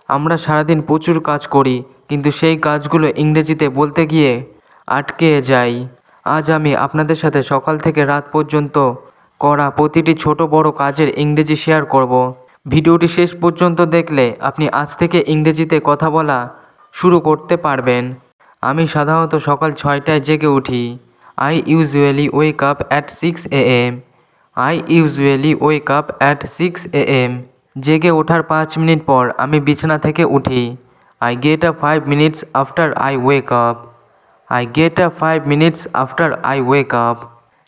আমরা সারাদিন প্রচুর কাজ করি, কিন্তু সেই কাজগুলো ইংরেজিতে বলতে গিয়ে আটকে যাই। আজ আমি আপনাদের সাথে সকাল থেকে রাত পর্যন্ত করা প্রতিটি ছোট বড় কাজের ইংরেজি শেয়ার করব। ভিডিওটি শেষ পর্যন্ত দেখলে আপনি আজ থেকে ইংরেজিতে কথা বলা শুরু করতে পারবেন। আমি সাধারণত সকাল 6টায় জেগে উঠি। I usually wake up at 6 a.m. I usually wake up at 6 a.m. জেগে ওঠার 5 মিনিট পর আমি বিছানা থেকে উঠি। I get up 5 minutes after I wake up. I get up 5 minutes after I wake up.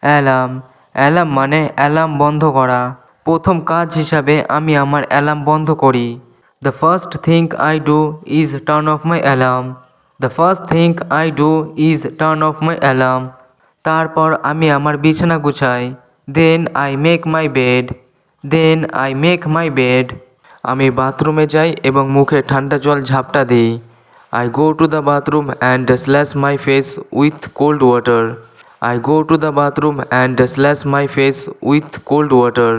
Alarm মানে অ্যালার্ম বন্ধ করা। প্রথম কাজ হিসাবে আমি আমার অ্যালার্ম বন্ধ করি। The first thing I do is turn off my alarm. The first thing I do is turn off my alarm. তারপর আমি আমার বিছানা গুছাই। Then I make my bed. Then I make my bed. আমি বাথরুমে যাই এবং মুখে ঠান্ডা জল ঝাপটা দিই। I go to the bathroom and slash my face with cold water. I go to the bathroom and slash my face with cold water.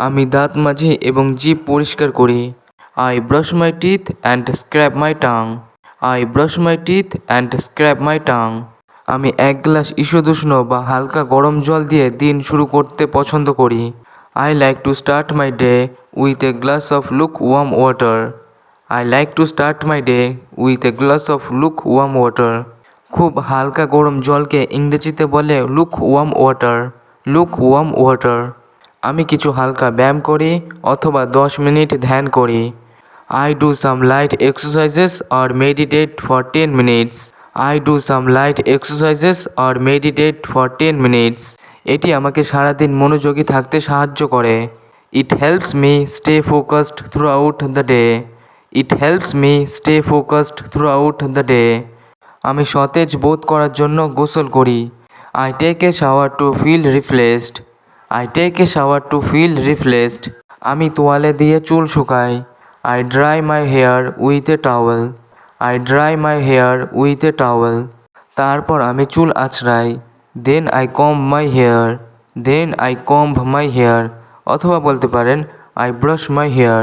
আমি দাঁত মাজি এবং জিভ পরিষ্কার করি। I brush my teeth and scrub my tongue. I brush my teeth and scrub my tongue. আমি এক glass ঈষদুষ্ণ বা হালকা গরম জল দিয়ে দিন শুরু করতে পছন্দ করি। I like to start my day with a glass of lukewarm water. I like to start my day with a glass of lukewarm water. খুব হালকা গরম জলকে ইংরেজিতে বলে lukewarm water. lukewarm water. আমি কিছু হালকা ব্যায়াম করি অথবা 10 মিনিট ধ্যান করি। I do some light exercises or meditate for 10 minutes. I do some light exercises or meditate for 10 minutes. এটি আমাকে সারাদিন মনোযোগী থাকতে সাহায্য করে। It helps me stay focused throughout the day. It helps me stay focused throughout the day. আমি সতেজ বোধ করার জন্য গোসল করি। I take a shower to feel refreshed. I take a shower to feel refreshed. আমি তোয়ালে দিয়ে চুল শুকাই। I dry my hair with a towel. I dry my hair with a towel. তারপর আমি চুল আঁচড়াই। Then I comb my hair. Then I comb my hair. অথবা বলতে পারেন I brush my hair.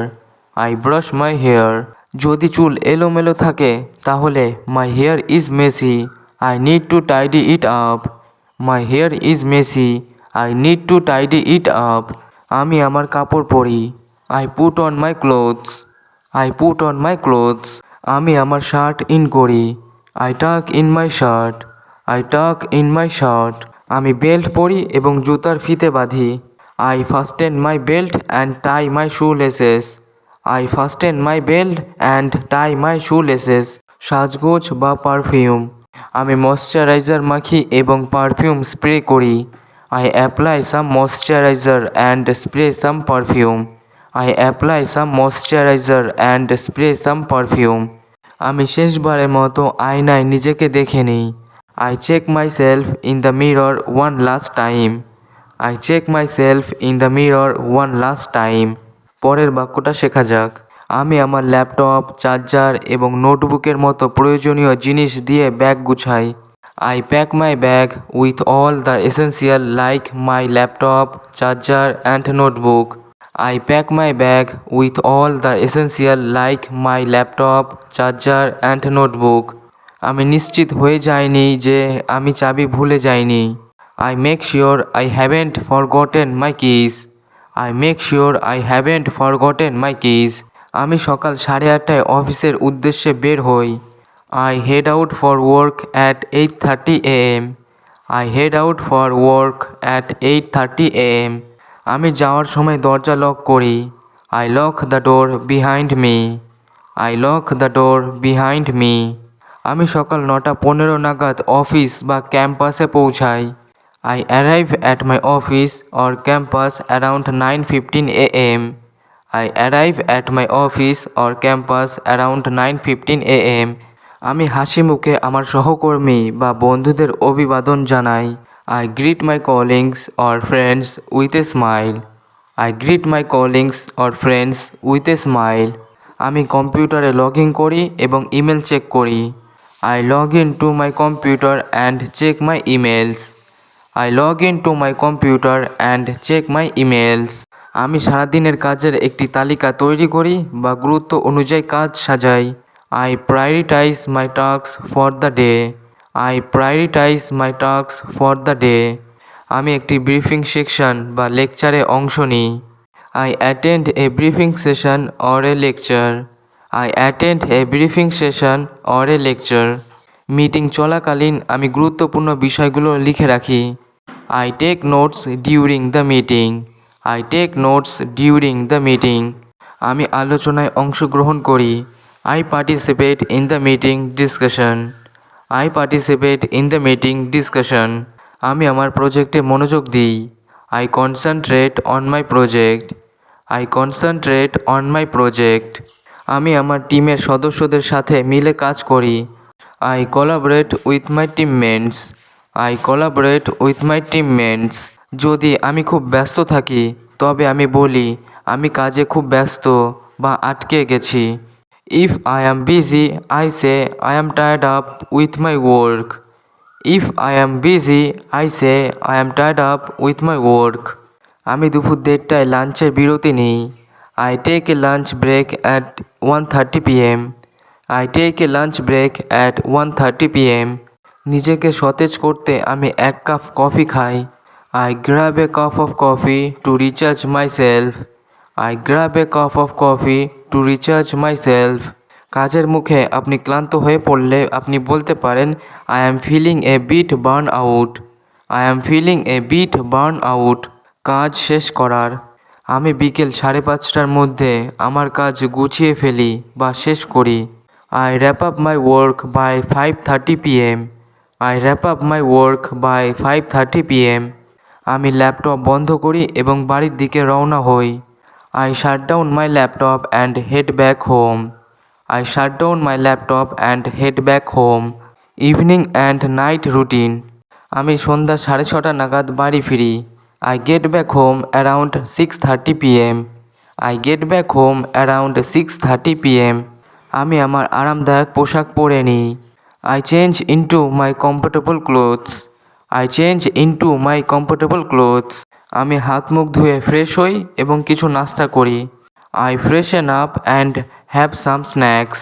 I brush my hair. যদি চুল এলোমেলো থাকে তাহলে my hair is messy. I need to tidy it up. My hair is messy. I need to tidy it up. আমি আমার কাপড় পরি। I put on my clothes. I put on my clothes. আমি আমার শার্ট ইন করি। I tuck in my shirt. I tuck in my shirt. আমি belt পরি এবং জুতার ফিতে বাঁধি। I fasten my belt and tie my shoelaces. I fasten my belt and tie my shoelaces. সাজগোজ বা পারফিউম। আমি ময়শ্চারাইজার মাখি এবং পারফিউম স্প্রে করি। I apply some moisturizer and spray some perfume. I apply some moisturizer and spray some perfume. আমি শেষবারের মতো আয়নায় নিজেকে দেখে নিই। I check myself in the mirror one last time. I check myself in the mirror one last time. পরের বাক্যটা শেখা যাক। আমি আমার ল্যাপটপ, চার্জার এবং নোটবুকের মতো প্রয়োজনীয় জিনিস দিয়ে bag Gusai. I pack my bag with all the essential like my laptop, charger and notebook. I pack my bag with all the essential like my laptop, charger and notebook. আমি নিশ্চিত হয়ে যাইনি যে আমি চাবি ভুলে যাইনি। I make sure I haven't forgotten my keys. I make sure I haven't forgotten my keys. আমি সকাল 8:30টায় অফিসের উদ্দেশ্যে বের হই। I head out for work at 8:30 a.m. I head out for work at 8:30 a.m. আমি যাওয়ার সময় দরজা লক করি। I lock the door behind me. I lock the door behind me. আমি সকাল 9:15 নাগাদ অফিস বা ক্যাম্পাসে পৌঁছাই। I arrive at my office or campus around 9:15 a.m. I arrive at my office or campus around 9:15 a.m. আমি হাসি মুখে আমার সহকর্মী বা বন্ধুদের অভিবাদন জানাই। I greet my colleagues or friends with a smile. I greet my colleagues or friends with a smile. আমি কম্পিউটারে লগ ইন করি এবং ইমেল চেক করি। I log in to my computer and check my emails. I log in to my computer and check my emails. আমি সারাদিনের কাজের একটি তালিকা তৈরি করি বা গুরুত্ব অনুযায়ী কাজ সাজাই। I prioritise my task for the day. I prioritise my task for the day. আমি একটি ব্রিফিং সেকশন বা লেকচারে অংশ নিই। I attend a briefing session or a lecture. I attend a briefing session or a lecture. Meeting চলাকালীন আমি গুরুত্বপূর্ণ বিষয়গুলো লিখে রাখি। I take notes during the meeting. I take notes during the meeting. আমি আলোচনায় অংশগ্রহণ করি। I participate in the meeting discussion. I participate in the meeting discussion. আমি আমার প্রজেক্টে মনোযোগ দিই। I concentrate on my project. I concentrate on my project. আমি আমার টিমের সদস্যদের সাথে মিলে কাজ করি। I collaborate with my teammates. I collaborate with my teammates. যদি আমি খুব ব্যস্ত থাকি তবে আমি বলি আমি কাজে খুব ব্যস্ত বা আটকে গেছি। If I am busy I say I am tired up with my work. If I am busy I say I am tired up with my work. আমি দুপুর 1:30টায় লাঞ্চের বিরতি নিই। I take a lunch break at 1:30 PM। I take a lunch break at 1:30 PM। নিজেকে সতেজ করতে আমি 1 কাপ কফি খাই। I grab a cup of coffee to recharge my self. I grab a cup of coffee to recharge myself. কাজের মুখে আপনি ক্লান্ত হয়ে পড়লে আপনি বলতে পারেন I am feeling a bit burn out. I am feeling a bit burn out. কাজ শেষ করার আমি বিকেল 5:30টার মধ্যে আমার কাজ গুছিয়ে ফেলি বা শেষ করি। I wrap up my work by 5:30 PM। I wrap up my work by 5:30 PM। আমি ল্যাপটপ বন্ধ করি এবং বাড়ির দিকে রওনা হই। I shut down my laptop and head back home. I shut down my laptop and head back home. Evening and night routine আমি সন্ধ্যা 6:30 নাগাদ বাড়ি ফিরি। I get back home around 6:30 PM। I get back home around 6:30 PM। আমি আমার আরামদায়ক পোশাক পরে নিই। I change into my comfortable clothes. I change into my comfortable clothes. আমি হাত মুখ ধুয়ে ফ্রেশ হই এবং কিছু নাস্তা করি। I ফ্রেশন up and have some snacks.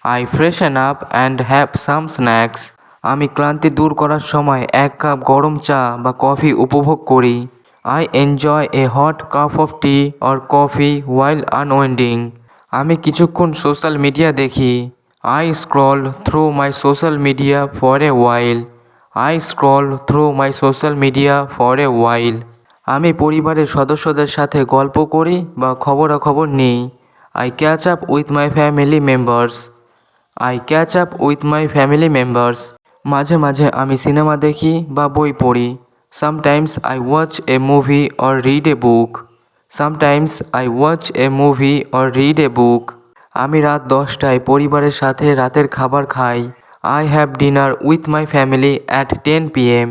I ফ্রেশন up and have some snacks. আমি ক্লান্তি দূর করার সময় 1 কাপ গরম চা বা কফি উপভোগ করি। I enjoy a hot cup of tea or coffee while unwinding. আমি কিছুক্ষণ সোশ্যাল মিডিয়া দেখি। I scroll through my social media for a while. I scroll through my social media for a while. আমি পরিবারের সদস্যদের সাথে গল্প করি বা খবরাখবর নিই। I catch up with my family members. I catch up with my family members. মাঝে মাঝে আমি সিনেমা দেখি বা বই পড়ি। Sometimes I watch a movie or read a book. Sometimes I watch a movie or read a book. আমি রাত 10টায় পরিবারের সাথে রাতের খাবার খাই। I have dinner with my family at 10 PM।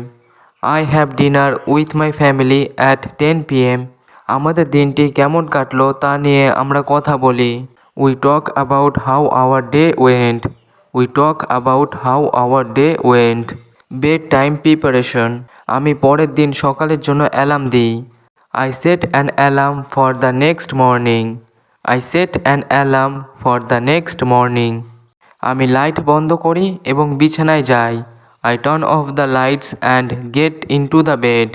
I have dinner with my family at 10 PM। আমাদের দিনটি কেমন কাটলো তা নিয়ে আমরা কথা বলি। We talk about how our day went. We talk about how our day went. Bed time preparation আমি পরের দিন সকালের জন্য অ্যালার্ম দিই। I set an alarm for the next morning. I set an alarm for the next morning. আমি light বন্ধ করি এবং বিছানায় যাই। I turn off the lights and get into the bed.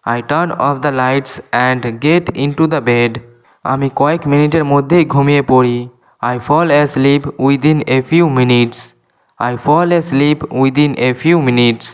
I turn off the lights and get into the bed. আমি কয়েক মিনিটের মধ্যেই ঘুমিয়ে পড়ি। I fall asleep within a few minutes. I fall asleep within a few minutes.